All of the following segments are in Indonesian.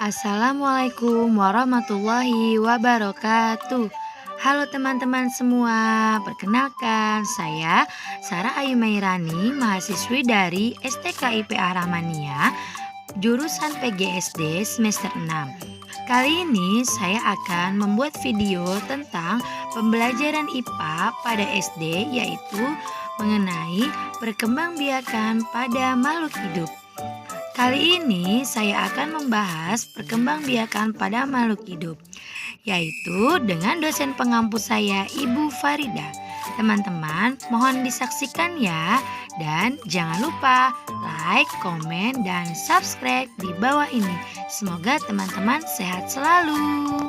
Assalamualaikum warahmatullahi wabarakatuh. Halo teman-teman semua, perkenalkan saya Sarah Ayu Mairani, mahasiswi dari STKIP Rahmania, jurusan PGSD semester 6. Kali ini saya akan membuat video tentang pembelajaran IPA pada SD, yaitu mengenai perkembangbiakan pada makhluk hidup. Kali ini saya akan membahas perkembangbiakan pada makhluk hidup, yaitu dengan dosen pengampu saya, Ibu Farida. Teman-teman, mohon disaksikan ya, dan jangan lupa like, komen, dan subscribe di bawah ini. Semoga teman-teman sehat selalu.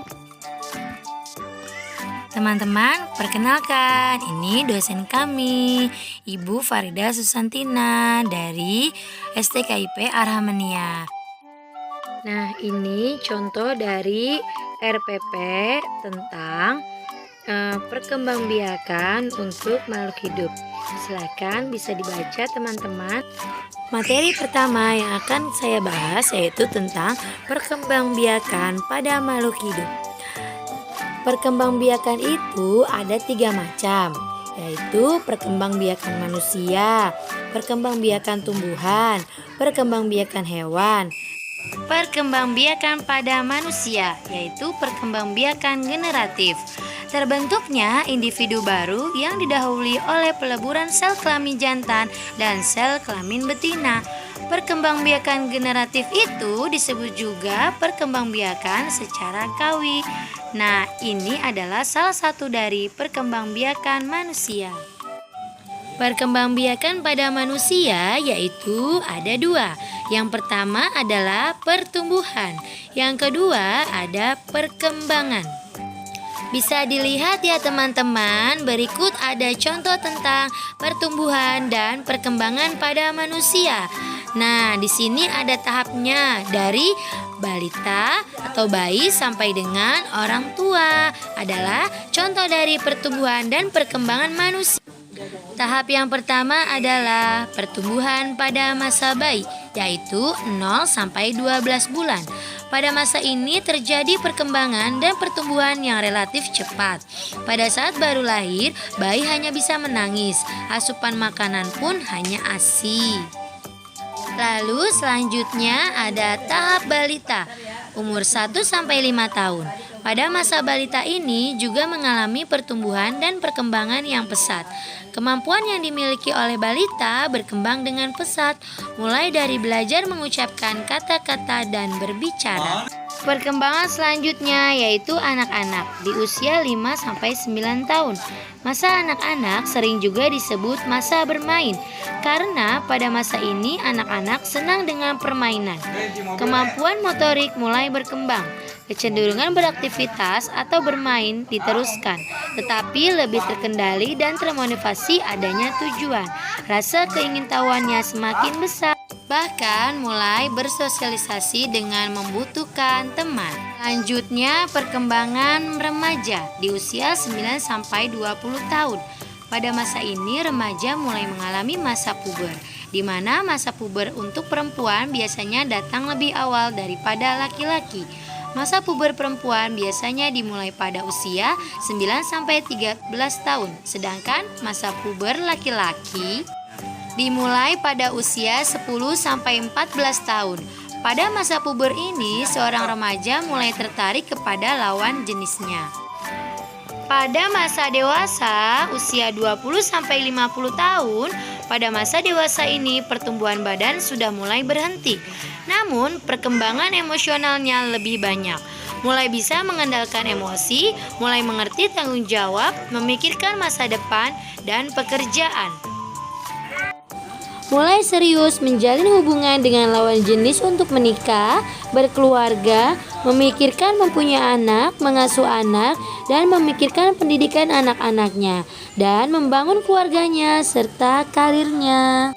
Teman-teman, perkenalkan, ini dosen kami, Ibu Farida Susantina dari STKIP Rahmania. Nah, ini contoh dari RPP tentang perkembangbiakan untuk makhluk hidup. Silakan bisa dibaca teman-teman. Materi pertama yang akan saya bahas yaitu tentang perkembangbiakan pada makhluk hidup. Perkembangbiakan itu ada 3 macam, yaitu perkembangbiakan manusia, perkembangbiakan tumbuhan, perkembangbiakan hewan. Perkembangbiakan pada manusia, yaitu perkembangbiakan generatif. Terbentuknya individu baru yang didahului oleh peleburan sel kelamin jantan dan sel kelamin betina. Perkembangbiakan generatif itu disebut juga perkembangbiakan secara kawi. Nah, ini adalah salah satu dari perkembangbiakan manusia. Perkembangbiakan pada manusia yaitu ada 2. Yang pertama adalah pertumbuhan, yang kedua ada perkembangan. Bisa dilihat ya teman-teman, berikut ada contoh tentang pertumbuhan dan perkembangan pada manusia. Nah, di sini ada tahapnya dari balita atau bayi sampai dengan orang tua adalah contoh dari pertumbuhan dan perkembangan manusia. Tahap yang pertama adalah pertumbuhan pada masa bayi, yaitu 0 sampai 12 bulan. Pada masa ini terjadi perkembangan dan pertumbuhan yang relatif cepat. Pada saat baru lahir, bayi hanya bisa menangis, asupan makanan pun hanya ASI. Lalu selanjutnya ada tahap balita, umur 1 sampai 5 tahun. Pada masa balita ini juga mengalami pertumbuhan dan perkembangan yang pesat. Kemampuan yang dimiliki oleh balita berkembang dengan pesat, mulai dari belajar mengucapkan kata-kata dan berbicara. Perkembangan selanjutnya yaitu anak-anak di usia 5 sampai 9 tahun. Masa anak-anak sering juga disebut masa bermain, karena pada masa ini anak-anak senang dengan permainan. Kemampuan motorik mulai berkembang. Kecenderungan beraktivitas atau bermain diteruskan, tetapi lebih terkendali dan termotivasi adanya tujuan. Rasa keingintahuannya semakin besar, bahkan mulai bersosialisasi dengan membutuhkan teman. Selanjutnya, perkembangan remaja di usia 9 sampai 20 tahun. Pada masa ini remaja mulai mengalami masa puber, di mana masa puber untuk perempuan biasanya datang lebih awal daripada laki-laki. Masa puber perempuan biasanya dimulai pada usia 9 sampai 13 tahun, sedangkan masa puber laki-laki dimulai pada usia 10 sampai 14 tahun. Pada masa puber ini, seorang remaja mulai tertarik kepada lawan jenisnya. Pada masa dewasa, usia 20 sampai 50 tahun, pada masa dewasa ini pertumbuhan badan sudah mulai berhenti. Namun, perkembangan emosionalnya lebih banyak. Mulai bisa mengendalikan emosi, mulai mengerti tanggung jawab, memikirkan masa depan dan pekerjaan. Mulai serius menjalin hubungan dengan lawan jenis untuk menikah, berkeluarga, memikirkan mempunyai anak, mengasuh anak, dan memikirkan pendidikan anak-anaknya, dan membangun keluarganya serta karirnya.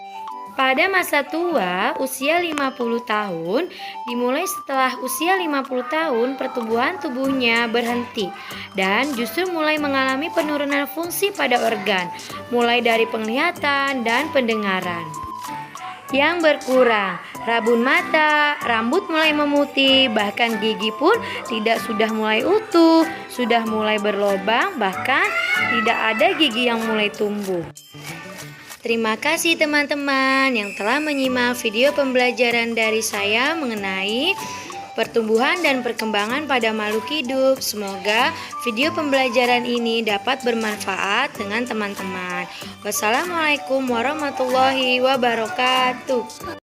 Pada masa tua, usia 50 tahun, dimulai setelah usia 50 tahun pertumbuhan tubuhnya berhenti dan justru mulai mengalami penurunan fungsi pada organ, mulai dari penglihatan dan pendengaran yang berkurang. rabun mata, rambut mulai memutih, bahkan gigi pun tidak sudah mulai utuh, sudah mulai berlobang, bahkan tidak ada gigi yang mulai tumbuh. Terima kasih teman-teman yang telah menyimak video pembelajaran dari saya mengenai pertumbuhan dan perkembangan pada makhluk hidup. Semoga video pembelajaran ini dapat bermanfaat dengan teman-teman. Wassalamualaikum warahmatullahi wabarakatuh.